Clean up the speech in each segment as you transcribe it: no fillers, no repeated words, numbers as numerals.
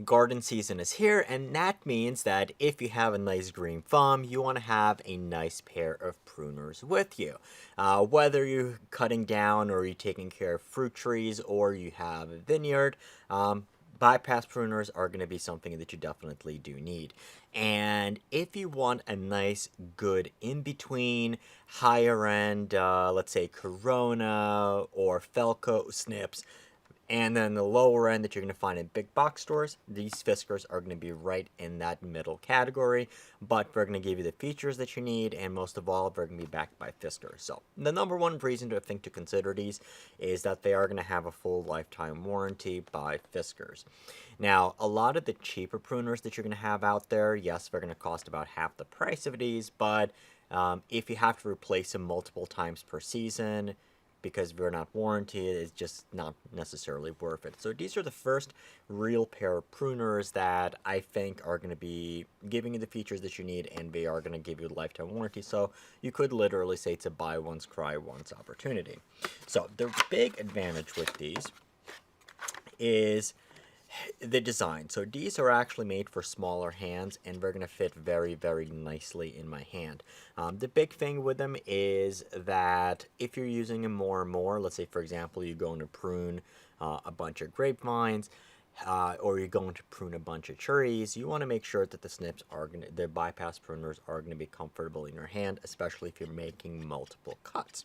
garden season is here, and that means that if you have a nice green thumb, you want to have a nice pair of pruners with you. Whether you're cutting down or you're taking care of fruit trees or you have a vineyard, bypass pruners are going to be something that you definitely do need. And if you want a nice, good in-between, higher-end, let's say Corona or Felco snips, and then the lower end that you're going to find in big box stores, these Fiskars are going to be right in that middle category, but they're going to give you the features that you need, and most of all, they're going to be backed by Fiskars. So the number one reason to think to consider these is that they are going to have a full lifetime warranty by Fiskars. Now, a lot of the cheaper pruners that you're going to have out there, yes, they're going to cost about half the price of these, but if you have to replace them multiple times per season, because they're not warranted, it's just not necessarily worth it. So these are the first real pair of pruners that I think are going to be giving you the features that you need, and they are going to give you a lifetime warranty. So you could literally say it's a buy once, cry once opportunity. So the big advantage with these is the design. So these are actually made for smaller hands, and they're going to fit very, very nicely in my hand. The big thing with them is that if you're using them more and more, let's say for example you're going to prune a bunch of grapevines, or you're going to prune a bunch of trees, you want to make sure that the snips are going to, the bypass pruners are going to be comfortable in your hand, especially if you're making multiple cuts.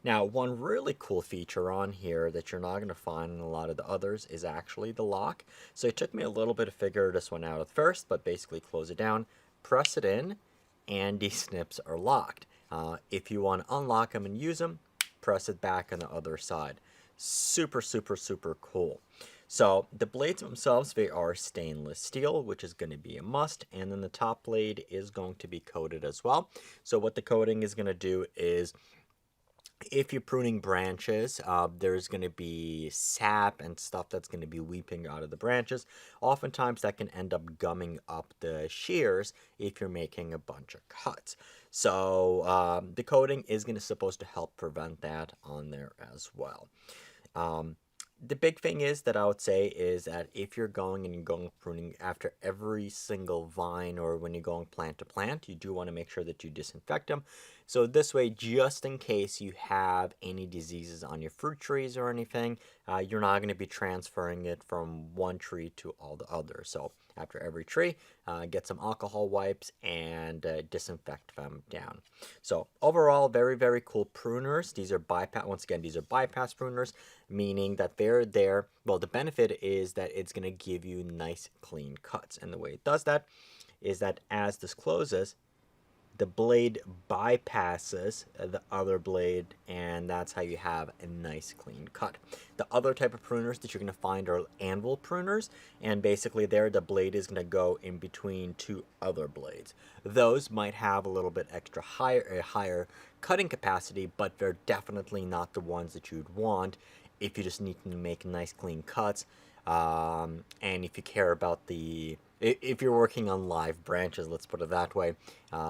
Now, one really cool feature on here that you're not going to find in a lot of the others is actually the lock. So it took me a little bit to figure this one out at first, but basically close it down, press it in, and these snips are locked. If you want to unlock them and use them, press it back on the other side. Super, super, super cool. So the blades themselves, they are stainless steel, which is going to be a must, and then the top blade is going to be coated as well. So what the coating is going to do is, if you're pruning branches, there's going to be sap and stuff that's going to be weeping out of the branches. Oftentimes that can end up gumming up the shears if you're making a bunch of cuts. So the coating is supposed to help prevent that on there as well. The big thing is that I would say is that if you're going and you're going pruning after every single vine, or when you're going plant to plant, you do want to make sure that you disinfect them. So this way, just in case you have any diseases on your fruit trees or anything, you're not going to be transferring it from one tree to all the others. So after every tree, get some alcohol wipes and disinfect them down. So overall, very, very cool pruners. These are bypass, once again, these are bypass pruners, meaning that they're there. Well, the benefit is that it's going to give you nice, clean cuts. And the way it does that is that as this closes, the blade bypasses the other blade, and that's how you have a nice clean cut. The other type of pruners that you're going to find are anvil pruners, and basically there the blade is going to go in between two other blades. Those might have a little bit extra higher cutting capacity, but they're definitely not the ones that you'd want if you just need to make nice clean cuts. And if you care about if you're working on live branches, let's put it that way,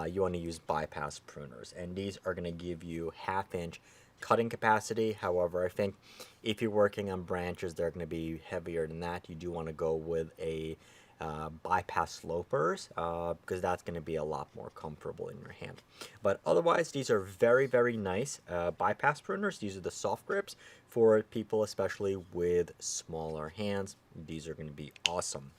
you want to use bypass pruners. And these are going to give you 1/2 inch cutting capacity. However, I think if you're working on branches, they're going to be heavier than that. You do want to go with a bypass slopers, because that's going to be a lot more comfortable in your hand. But otherwise, these are very, very nice bypass pruners. These are the soft grips for people, especially with smaller hands. These are going to be awesome.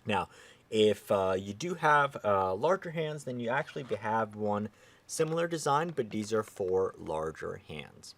Now, if you do have larger hands, then you actually have one similar design, but these are for larger hands.